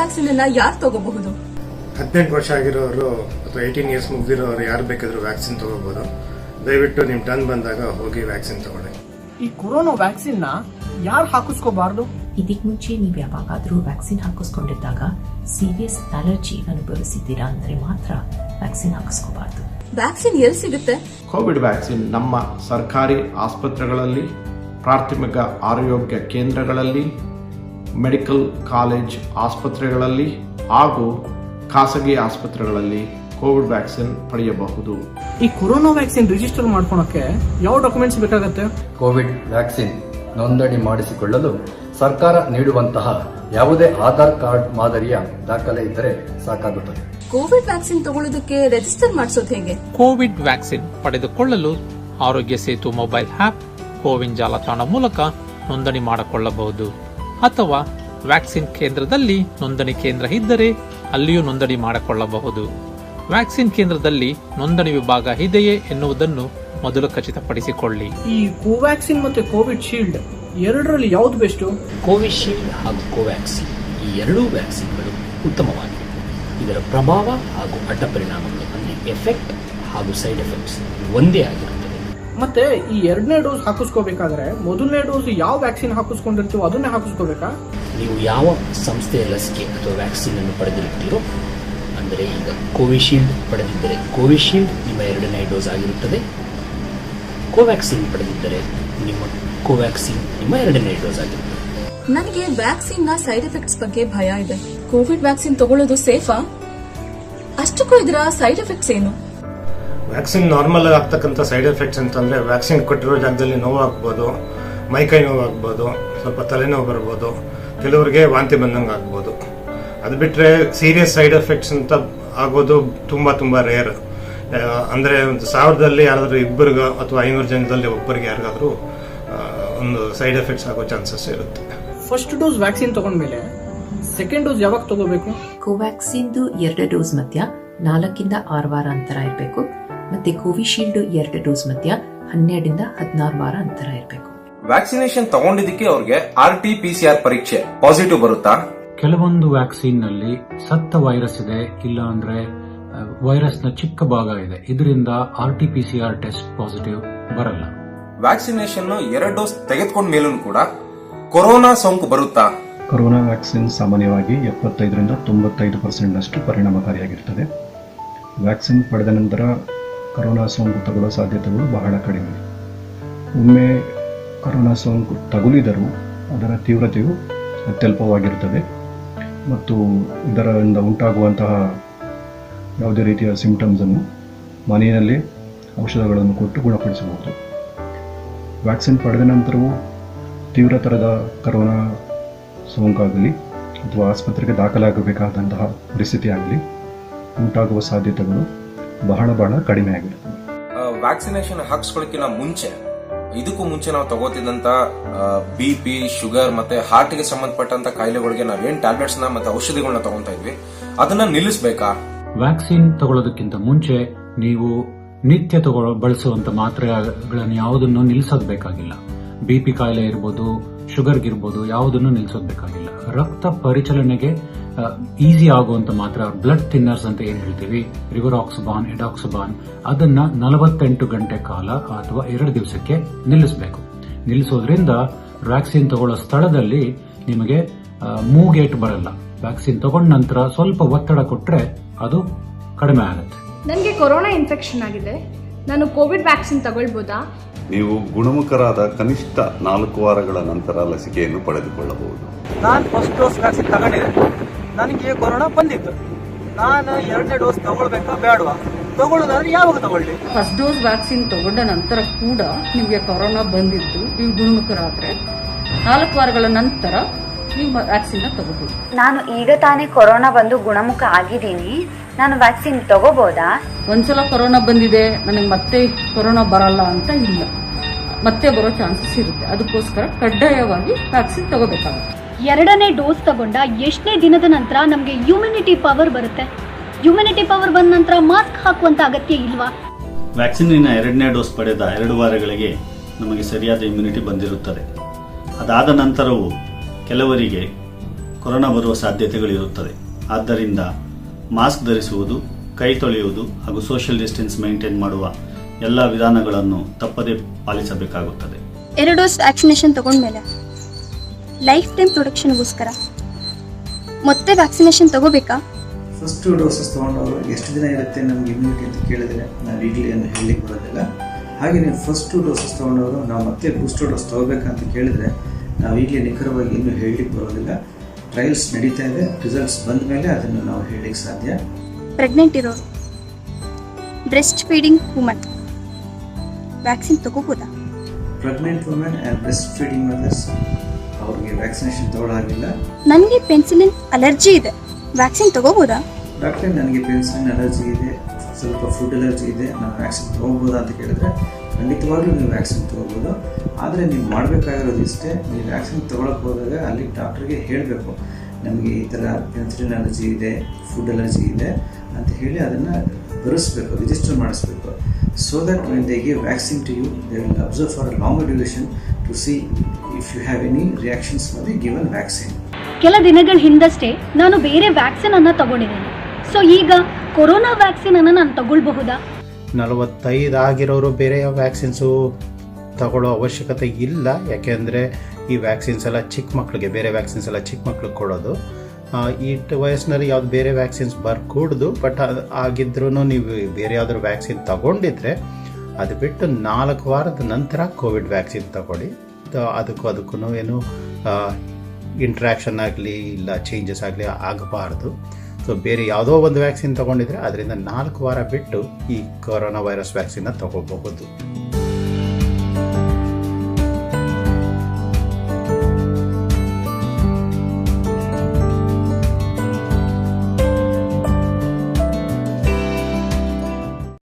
Vaccine ಅನ್ನ ಯಾರು ತಗೋಬಹುದು? 18 ವರ್ಷ ಆಗಿರೋರು ಅಥವಾ 18 ಇಯರ್ಸ್ ಮುಗಿದಿರೋರು ಯಾರು ಬೇಕಾದ್ರೂ ವ್ಯಾಕ್ಸಿನ್ ತಗೋಬಹುದು. ದಯವಿಟ್ಟು ನಿಮ್ ಟರ್ನ್ ಬಂದಾಗ ಹೋಗಿ ವ್ಯಾಕ್ಸಿನ್ ತಗೊಳ್ಳಿ. ಈ ಕೊರೋನಾ ವ್ಯಾಕ್ಸಿನ್ ನ ಯಾರು ಹಾಕಿಸ್ಕೋಬಾರ್ದು? ಇದಕ್ಕೆ ಮುಂಚೆ ನೀವು ಯಾವಾಗಾದ್ರೂ ವ್ಯಾಕ್ಸಿನ್ ಹಾಕಿಸ್ಕೊಂಡಿದ್ದಾಗ ಸೀರಿಯಸ್ ಅಲರ್ಜಿ ಅನುಭವಿಸಿದ್ದೀರಾ ಅಂದ್ರೆ ಮಾತ್ರ ವ್ಯಾಕ್ಸಿನ್ ಹಾಕಿಸ್ಕೋಬಾರ್ದು. ವ್ಯಾಕ್ಸಿನ್ ಎಲ್ಲಿ ಸಿಗುತ್ತೆ? ಕೋವಿಡ್ ವ್ಯಾಕ್ಸಿನ್ ನಮ್ಮ ಸರ್ಕಾರಿ ಆಸ್ಪತ್ರೆಗಳಲ್ಲಿ, ಪ್ರಾಥಮಿಕ ಆರೋಗ್ಯ ಕೇಂದ್ರಗಳಲ್ಲಿ, ಮೆಡಿಕಲ್ ಕಾಲೇಜ್ ಆಸ್ಪತ್ರೆಗಳಲ್ಲಿ ಹಾಗೂ ಖಾಸಗಿ ಆಸ್ಪತ್ರೆಗಳಲ್ಲಿ ಕೋವಿಡ್ ವ್ಯಾಕ್ಸಿನ್ ಪಡೆಯಬಹುದು. ಈ ಕೊರೋನಾ ವ್ಯಾಕ್ಸಿನ್ ರಿಜಿಸ್ಟರ್ ಮಾಡ್ಕೊಳಕ್ಕೆ ಯಾವ ಡಾಕ್ಯುಮೆಂಟ್ಸ್ ಬೇಕಾಗುತ್ತೆ? ಕೋವಿಡ್ ವ್ಯಾಕ್ಸಿನ್ ನೋಂದಣಿ ಮಾಡಿಸಿಕೊಳ್ಳಲು ಸರ್ಕಾರ ನೀಡುವಂತಹ ಯಾವುದೇ ಆಧಾರ್ ಕಾರ್ಡ್ ಮಾದರಿಯ ದಾಖಲೆ ಇದ್ದರೆ ಸಾಕಾಗುತ್ತದೆ. ಕೋವಿಡ್ ವ್ಯಾಕ್ಸಿನ್ ತಗೊಳ್ಳೋದಕ್ಕೆ ರಿಜಿಸ್ಟರ್ ಮಾಡಿಸೋದು ಹೇಗೆ? ಕೋವಿಡ್ ವ್ಯಾಕ್ಸಿನ್ ಪಡೆದುಕೊಳ್ಳಲು ಆರೋಗ್ಯ ಸೇತು ಮೊಬೈಲ್ ಆಪ್, ಕೋವಿನ್ ಜಾಲತಾಣ ಮೂಲಕ ನೋಂದಣಿ ಮಾಡಿಕೊಳ್ಳಬಹುದು. ಅಥವಾ ವ್ಯಾಕ್ಸಿನ್ ಕೇಂದ್ರದಲ್ಲಿ ನೋಂದಣಿ ಕೇಂದ್ರ ಇದ್ದರೆ ಅಲ್ಲಿಯೂ ನೋಂದಣಿ ಮಾಡಿಕೊಳ್ಳಬಹುದು. ವ್ಯಾಕ್ಸಿನ್ ಕೇಂದ್ರದಲ್ಲಿ ನೋಂದಣಿ ವಿಭಾಗ ಇದೆಯೇ ಎನ್ನುವುದನ್ನು ಮೊದಲು ಖಚಿತಪಡಿಸಿಕೊಳ್ಳಿ. ಈ ಕೋವ್ಯಾಕ್ಸಿನ್ ಮತ್ತೆ ಕೋವಿಡ್ ಶೀಲ್ಡ್ ಎರಡರಲ್ಲಿ ಯಾವ್ದು ಬೆಸ್ಟ್? ಕೋವಿಶೀಲ್ಡ್ ಹಾಗೂ ಕೋವ್ಯಾಕ್ಸಿನ್ ಈ ಎರಡೂ ವ್ಯಾಕ್ಸಿನ್ಗಳು ಉತ್ತಮವಾಗಿವೆ. ಇದರ ಪ್ರಭಾವ ಹಾಗೂ ಅಡ್ಡ ಪರಿಣಾಮಗಳು ಅಂದರೆ ಎಫೆಕ್ಟ್ ಹಾಗೂ ಸೈಡ್ ಎಫೆಕ್ಟ್ಸ್ ಒಂದೇ ಆಗಿರುತ್ತದೆ. ಮತ್ತೆ ಈ 2ನೇ ಡೋಸ್ ಹಾಕಿಸ್ಕೋಬೇಕಾದ್ರೆ ಮೊದಲನೇ ಡೋಸ್ ಯಾವ ವ್ಯಾಕ್ಸಿನ್ ಹಾಕಿಸ್ಕೊಂಡಿರ್ತೀವೋ ಅದನ್ನೇ ಹಾಕಿಸ್ಕೋಬೇಕಾ? ನೀವು ಯಾವ ಸಂಸ್ಥೆಯ ಲಸಿಕೆ ಅಥವಾ ವ್ಯಾಕ್ಸಿನ್ ಅನ್ನು ಪಡೆದಿರುತ್ತೀರೋ, ಅಂದರೆ ಈಗ ಕೋವಿಶೀಲ್ಡ್ ಪಡೆದಿದ್ದರೆ ಕೋವಿಶೀಲ್ಡ್ ನಿಮ್ಮ 2ನೇ ಡೋಸ್ ಆಗಿರುತ್ತದೆ. ಕೋವ್ಯಾಕ್ಸಿನ್ ಪಡೆದಿದ್ದರೆ ನಿಮ್ಮ ಕೋವ್ಯಾಕ್ಸಿನ್ ನಿಮ್ಮ 2ನೇ ಡೋಸ್ ಆಗಿರುತ್ತದೆ. ನನಗೆ ವ್ಯಾಕ್ಸಿನ್ ನ ಸೈಡ್ ಎಫೆಕ್ಟ್ಸ್ ಬಗ್ಗೆ ಭಯ ಇದೆ. ಕೋವಿಡ್ ವ್ಯಾಕ್ಸಿನ್ ತಗೊಳ್ಳೋದು ಸೇಫಾ? ಅಷ್ಟಕ್ಕೂ ಇದರ ಸೈಡ್ ಎಫೆಕ್ಟ್ಸ್ ಏನು? ವ್ಯಾಕ್ಸಿನ್ ನಾರ್ಮಲ್ ಆಗ್ತಕ್ಕಂಥ ಸೈಡ್ ಎಫೆಕ್ಟ್ಸ್ ಅಂತಂದ್ರೆ ವ್ಯಾಕ್ಸಿನ್ ಕೊಟ್ಟಿರೋ ಜಾಗದಲ್ಲಿ ನೋವಾಗ್ಬೋದು, ಮೈಕೈ ನೋವಾಗ್ಬೋದು, ಸ್ವಲ್ಪ ತಲೆನೋವು ಬರ್ಬೋದು, ಕೆಲವರಿಗೆ ವಾಂತಿ ಬಂದಂಗೆ ಆಗ್ಬೋದು. ಅದು ಬಿಟ್ರೆ ಸೀರಿಯಸ್ ಸೈಡ್ ಎಫೆಕ್ಟ್ಸ್ ಅಂತ ಆಗೋದು ತುಂಬಾ ರೇರ್. ಅಂದ್ರೆ 1000ದಲ್ಲಿ ಯಾರಾದ್ರೂ ಇಬ್ಬರಿಗೋ ಅಥವಾ 500 ಜನದಲ್ಲಿ ಒಬ್ಬರಿಗೆ ಯಾರಿಗಾದ್ರೂ ಒಂದು ಸೈಡ್ ಎಫೆಕ್ಟ್ಸ್ ಆಗೋ ಚಾನ್ಸಸ್ ಇರುತ್ತೆ. ಫಸ್ಟ್ ಡೋಸ್ ವ್ಯಾಕ್ಸಿನ್ ತಗೊಂಡ್ಮೇಲೆ ಸೆಕೆಂಡ್ ಡೋಸ್ ಯಾವಾಗ ತಗೋಬೇಕು? ಕೋವ್ಯಾಕ್ಸಿನ್ದು 2 ಡೋಸ್ ಮಧ್ಯ 4ರಿಂದ 6 ವಾರ ಅಂತರ ಇರಬೇಕು. ಮತ್ತೆ ಕೋವಿಶೀಲ್ಡ್ 2 ಡೋಸ್ ಮಧ್ಯ 12ರಿಂದ 16 ವಾರ ಅಂತರ ಇರಬೇಕು. ವ್ಯಾಕ್ಸಿನೇಷನ್ ತಗೊಂಡಿದ್ದಕ್ಕೆ ಅವ್ರಿಗೆ RT-PCR ಪರೀಕ್ಷೆ ಪಾಸಿಟಿವ್ ಬರುತ್ತಾ? ಕೆಲವೊಂದು ವ್ಯಾಕ್ಸಿನ್ ನಲ್ಲಿ ಸತ್ತ ವೈರಸ್ ಇದೆ, ಇಲ್ಲ ಅಂದ್ರೆ ವೈರಸ್ ನ ಚಿಕ್ಕ ಭಾಗ ಇದೆ. ಇದರಿಂದ RT-PCR ಟೆಸ್ಟ್ ಪಾಸಿಟಿವ್ ಬರಲ್ಲ. ವ್ಯಾಕ್ಸಿನೇಷನ್ 2 ಡೋಸ್ ತೆಗೆದುಕೊಂಡ ಮೇಲೂ ಕೂಡ ಕೊರೋನಾ ಸೋಂಕು ಬರುತ್ತಾ? ಕೊರೋನಾ ವ್ಯಾಕ್ಸಿನ್ ಸಾಮಾನ್ಯವಾಗಿ 75ರಿಂದ 95% ಪರಿಣಾಮಕಾರಿಯಾಗಿರುತ್ತದೆ. ವ್ಯಾಕ್ಸಿನ್ ಪಡೆದ ನಂತರ ಕೊರೋನಾ ಸೋಂಕು ತಗುಲುವ ಸಾಧ್ಯತೆಗಳು ಬಹಳ ಕಡಿಮೆ. ಒಮ್ಮೆ ಕೊರೋನಾ ಸೋಂಕು ತಗುಲಿದರೂ ಅದರ ತೀವ್ರತೆಯು ಅತ್ಯಲ್ಪವಾಗಿರುತ್ತದೆ ಮತ್ತು ಇದರಿಂದ ಉಂಟಾಗುವಂತಹ ಯಾವುದೇ ರೀತಿಯ ಸಿಂಪ್ಟಮ್ಸ್ ಅನ್ನು ಮನೆಯಲ್ಲೇ ಔಷಧಗಳನ್ನು ಕೊಟ್ಟು ಗುಣಪಡಿಸಬಹುದು. ವ್ಯಾಕ್ಸಿನ್ ಪಡೆದ ನಂತರವೂ ತೀವ್ರತರದ ಕೊರೋನಾ ಸೋಂಕಾಗಲಿ ಅಥವಾ ಆಸ್ಪತ್ರೆಗೆ ದಾಖಲಾಗಬೇಕಾದಂತಹ ಪರಿಸ್ಥಿತಿ ಆಗಲಿ ಉಂಟಾಗುವ ಸಾಧ್ಯತೆಗಳು ಬಹಳ ಕಡಿಮೆ ಆಗಿರುತ್ತದೆ. ವ್ಯಾಕ್ಸಿನೇಷನ್ ಹಾಕಿಸ್ಕೊಳ್ಳೋಕ್ಕಿಂತ ಮುಂಚೆ, ಇದಕ್ಕೂ ಮುಂಚೆ ನಾವು ತಗೋತಿದ್ದಂತ BP, ಶುಗರ್ ಮತ್ತೆ ಹಾರ್ಟ್ ಗೆ ಸಂಬಂಧಪಟ್ಟಂತ ಕಾಯಿಲೆಗಳಿಗೆ ನಾವೇನ್ ಟ್ಯಾಬ್ಲೆಟ್ಸ್ ನ ಮತ್ತೆ ಔಷಧಿಗಳನ್ನ ತಗೊಂತಾ ಇದ್ವಿ ಅದನ್ನ ನಿಲ್ಲಿಸಬೇಕಾ? ವ್ಯಾಕ್ಸಿನ್ ತಗೊಳ್ಳೋದಕ್ಕಿಂತ ಮುಂಚೆ ನೀವು ನಿತ್ಯ ಬಳಸುವಂತ ಮಾತ್ರೆಗಳನ್ನು ಯಾವುದನ್ನು ನಿಲ್ಲಿಸೋದು ಬೇಕಾಗಿಲ್ಲ. BP ಕಾಯಿಲೆ ಇರ್ಬೋದು, ಶುಗರ್ಗಿರ್ಬೋದು, ಯಾವುದನ್ನು ನಿಲ್ಲಿಸೋದು ಬೇಕಾಗಿಲ್ಲ. ರಕ್ತ ಪರಿಚಲನೆಗೆ ಈಸಿ ಆಗುವಂತ ಮಾತ್ರ ಬ್ಲಡ್ ಥಿನ್ನರ್ಸ್ ಅಂತ ಏನ್ ಹೇಳ್ತೀವಿ, ರಿವರಾಕ್ಸಬಾನ್, ಎಡಾಕ್ಸಬಾನ್, ಅದನ್ನ 48 ಗಂಟೆ ಕಾಲ ಅಥವಾ 2 ದಿವಸಕ್ಕೆ ನಿಲ್ಲಿಸಬೇಕು. ನಿಲ್ಲಿಸೋದ್ರಿಂದ ವ್ಯಾಕ್ಸಿನ್ ತಗೊಳ್ಳೋ ಸ್ಥಳದಲ್ಲಿ ನಿಮಗೆ ಮೂಗೇಟು ಬರಲ್ಲ. ವ್ಯಾಕ್ಸಿನ್ ತಗೊಂಡ ನಂತರ ಸ್ವಲ್ಪ ಒತ್ತಡ ಕೊಟ್ರೆ ಅದು ಕಡಿಮೆ ಆಗುತ್ತೆ. ನನಗೆ ಕೊರೋನಾ ಇನ್ಫೆಕ್ಷನ್ ಆಗಿದೆ, ನಾನು ಕೋವಿಡ್ ವ್ಯಾಕ್ಸಿನ್ ತಗೊಳ್ಬೋದಾ? ನೀವು ಗುಣಮುಖರಾದ ಕನಿಷ್ಠ 4 ವಾರಗಳ ನಂತರ ಲಸಿಕೆಯನ್ನು ಪಡೆದುಕೊಳ್ಳಬಹುದು. ನಾನು ಫಸ್ಟ್ ಡೋಸ್ ವ್ಯಾಕ್ಸಿನ್ ತಗೊಂಡಿದ್ದೆ, ನನಗೆ ಕೊರೋನಾ ಬಂದಿತ್ತು. ನಾನು 2ನೇ ಡೋಸ್ ತಗೊಳ್ಬೇಕಾ ಬೇಡವಾ? ತಗೊಳ್ಳೋದಾದ್ರೆ ಯಾವಾಗ ತಗೊಳ್ಳಿ? ಫಸ್ಟ್ ಡೋಸ್ ವ್ಯಾಕ್ಸಿನ್ ತಗೊಂಡ ನಂತರ ಕೂಡ ನಿಮಗೆ ಕೊರೋನಾ ಬಂದಿದ್ದು, ನೀವು ಗುಣಮುಖರಾದ್ರೆ 4 ವಾರಗಳ ನಂತರ ನೀವು ವ್ಯಾಕ್ಸಿನ್ ತಗೋಬಹುದು. ನಾನು ಈಗ ತಾನೇ ಕೊರೋನಾ ಬಂದು ಗುಣಮುಖ ಆಗಿದ್ದೀನಿ, ನಾನು ವ್ಯಾಕ್ಸಿನ್ ತಗೋಬಹುದಾ? ಒಂದ್ಸಲ ಕೊರೋನಾ ಬಂದಿದೆ, ನನಗೆ ಮತ್ತೆ ಕೊರೋನಾ ಬರಲ್ಲ ಅಂತ ಇಲ್ಲ, ಮತ್ತೆ ಬರೋ ಚಾನ್ಸಸ್ ಇರುತ್ತೆ. ಅದಕ್ಕೋಸ್ಕರ ಕಡ್ಡಾಯವಾಗಿ ವ್ಯಾಕ್ಸಿನ್ ತಗೋಬೇಕಾಗುತ್ತೆ. 2ನೇ ಡೋಸ್ ತಗೊಂಡ ಎಷ್ಟನೇ ದಿನದ ನಂತರ ನಮಗೆ ಇಮ್ಯುನಿಟಿ ಪವರ್ ಬರುತ್ತೆ? ಇಮ್ಯುನಿಟಿ ಪವರ್ ಬಂದ ನಂತರ ಮಾಸ್ಕ್ ಹಾಕುವಂತ ಅಗತ್ಯ ಇಲ್ವಾ? ವ್ಯಾಕ್ಸಿನಿನ 2ನೇ ಡೋಸ್ ಪಡೆದ 2 ವಾರಗಳಿಗೆ ನಮಗೆ ಸರಿಯಾದ ಇಮ್ಯುನಿಟಿ ಬಂದಿರುತ್ತದೆ. ಅದಾದ ನಂತರವೂ ಕೆಲವರಿಗೆ ಕೊರೋನಾ ಬರುವ ಸಾಧ್ಯತೆಗಳಿರುತ್ತದೆ. ಆದ್ದರಿಂದ ಮಾಸ್ಕ್ ಧರಿಸುವುದು, ಕೈ ತೊಳೆಯುವುದು ಹಾಗೂ ಸೋಷಿಯಲ್ ಡಿಸ್ಟೆನ್ಸ್ ಮೇಂಟೈನ್ ಮಾಡುವ ಎಲ್ಲ ವಿಧಾನಗಳನ್ನು ತಪ್ಪದೇ ಪಾಲಿಸಬೇಕಾಗುತ್ತದೆ. 2 ಡೋಸ್ ವ್ಯಾಕ್ಸಿನೇಷನ್ ತಗೊಂಡ್ಮೇಲೆ ಲೈಫ್ ಟೈಮ್ ಪ್ರೊಟೆಕ್ಷನ್ಗೋಸ್ಕರ ಮತ್ತೆ ವ್ಯಾಕ್ಸಿನೇಷನ್ ತಗೋಬೇಕಾ? ಫಸ್ಟ್ ಡೋಸಸ್ ತೊಗೊಂಡವರು ಎಷ್ಟು ದಿನ ಇರುತ್ತೆ ನಮ್ಗೆ ಇಮ್ಯುನಿಟಿ ಅಂತ ಕೇಳಿದರೆ ನಾವು ಈಗಲೇ ಏನು ಹೇಳಲಿಕ್ಕೆ ಬರೋದಿಲ್ಲ. ಹಾಗೆ ನೀವು ಫಸ್ಟ್ ಡೋಸಸ್ ತೊಗೊಂಡವರು ನಾವು ಮತ್ತೆ ಬೂಸ್ಟರ್ ಡೋಸ್ ತಗೋಬೇಕಂತ ಕೇಳಿದರೆ ನಾವು ಈಗಲೇ ನಿಖರವಾಗಿ ಇನ್ನೂ ಹೇಳಲಿಕ್ಕೆ ಬರೋದಿಲ್ಲ. ಟ್ರಯಲ್ಸ್ ನಡೀತಾ ಇದೆ, ರಿಸಲ್ಟ್ಸ್ ಬಂದ ಮೇಲೆ ಅದನ್ನು ನಾವು ಹೇಳಲಿಕ್ಕೆ ಸಾಧ್ಯ. ಪ್ರೆಗ್ನೆಂಟ್ ಇರೋರು, ಬ್ರೆಸ್ಟ್ ಫೀಡಿಂಗ್ ವುಮನ್ ವ್ಯಾಕ್ಸಿನ್ ತಗೋಬೋದಾ? Pregnant women and breast feeding mothers ಅವ್ರಿಗೆ ವ್ಯಾಕ್ಸಿನೇಷನ್ ತಗೊಳ್ಳಾಗಿಲ್ಲ. ನನಗೆ ಪೆನ್ಸಿಲಿನ್ ಅಲರ್ಜಿ ಇದೆ, ವ್ಯಾಕ್ಸಿನ್ ತಗೋಬೋದಾ? ಡಾಕ್ಟರ್, ನನಗೆ ಪೆನ್ಸಿಲಿನ್ ಅಲರ್ಜಿ ಇದೆ, ಸ್ವಲ್ಪ ಫುಡ್ ಅಲರ್ಜಿ ಇದೆ, ನಾನು ವ್ಯಾಕ್ಸಿನ್ ತೊಗೋಬೋದಾ ಅಂತ ಕೇಳಿದ್ರೆ ಖಂಡಿತವಾಗ್ಲೂ ನೀವು ವ್ಯಾಕ್ಸಿನ್ ತೊಗೋಬೋದು. ಆದರೆ ನೀವು ಮಾಡಬೇಕಾಗಿರೋದು ಇಷ್ಟೇ, ನೀವು ವ್ಯಾಕ್ಸಿನ್ ತೊಗೊಳಕ್ಕೆ ಹೋದಾಗ ಅಲ್ಲಿ ಡಾಕ್ಟ್ರಿಗೆ ಹೇಳಬೇಕು ನಮಗೆ ಈ ಥರ ಪೆನ್ಸಿಲಿನ್ ಅಲರ್ಜಿ ಇದೆ, ಫುಡ್ ಅಲರ್ಜಿ ಇದೆ ಅಂತ ಹೇಳಿ ಅದನ್ನು ಬರೆಸ್ಬೇಕು, ರಿಜಿಸ್ಟರ್ ಮಾಡಿಸ್ಬೇಕು. So that when they give vaccine to you they will observe for a longer duration to see if you have any reactions for the given vaccine. ಕೆಲ ದಿನಗಳ ಹಿಂದಷ್ಟೇ ನಾನು ಬೇರೆ ವ್ಯಾಕ್ಸಿನ್ ಅನ್ನು ತಗೊಂಡಿದ್ದೀನಿ. ಸೊ ಈಗ ಕೊರೋನಾ ವ್ಯಾಕ್ಸಿನ್ ಅನ್ನು ನಾನು ತಗೊಳ್ಬಹುದಾ? 45 ಆಗಿರೋರು ಬೇರೆ ವ್ಯಾಕ್ಸಿನ್ಸು ತಗೊಳ್ಳೋ ಅವಶ್ಯಕತೆ ಇಲ್ಲ. ಯಾಕೆಂದರೆ ಈ ವ್ಯಾಕ್ಸಿನ್ಸ್ ಎಲ್ಲ ಚಿಕ್ಕ ಮಕ್ಕಳಿಗೆ, ಬೇರೆ ವ್ಯಾಕ್ಸಿನ್ಸ್ ಎಲ್ಲ ಚಿಕ್ಕ ಮಕ್ಕಳಿಗೆ ಕೊಡೋದು. ಈ ವಯಸ್ಸಿನಲ್ಲಿ ಯಾವ್ದು ಬೇರೆ ವ್ಯಾಕ್ಸಿನ್ಸ್ ಬರಕೂಡ್ದು. ಬಟ್ ಆಗಿದ್ರೂ ನೀವು ಬೇರೆ ಯಾವ್ದಾದ್ರು ವ್ಯಾಕ್ಸಿನ್ ತಗೊಂಡಿದ್ರೆ ಅದು ಬಿಟ್ಟು 4 ವಾರದ ನಂತರ ಕೋವಿಡ್ ವ್ಯಾಕ್ಸಿನ್ ತಗೊಳ್ಳಿ. ಅದಕ್ಕೂ ಏನು ಇಂಟ್ರ್ಯಾಕ್ಷನ್ ಆಗಲಿ ಇಲ್ಲ ಚೇಂಜಸ್ ಆಗಲಿ ಆಗಬಾರ್ದು. ಸೊ ಬೇರೆ ಯಾವುದೋ ಒಂದು ವ್ಯಾಕ್ಸಿನ್ ತೊಗೊಂಡಿದ್ರೆ ಅದರಿಂದ 4 ವಾರ ಬಿಟ್ಟು ಈ ಕೊರೋನಾ ವೈರಸ್ ವ್ಯಾಕ್ಸಿನ್ನ ತಗೋಬಹುದು.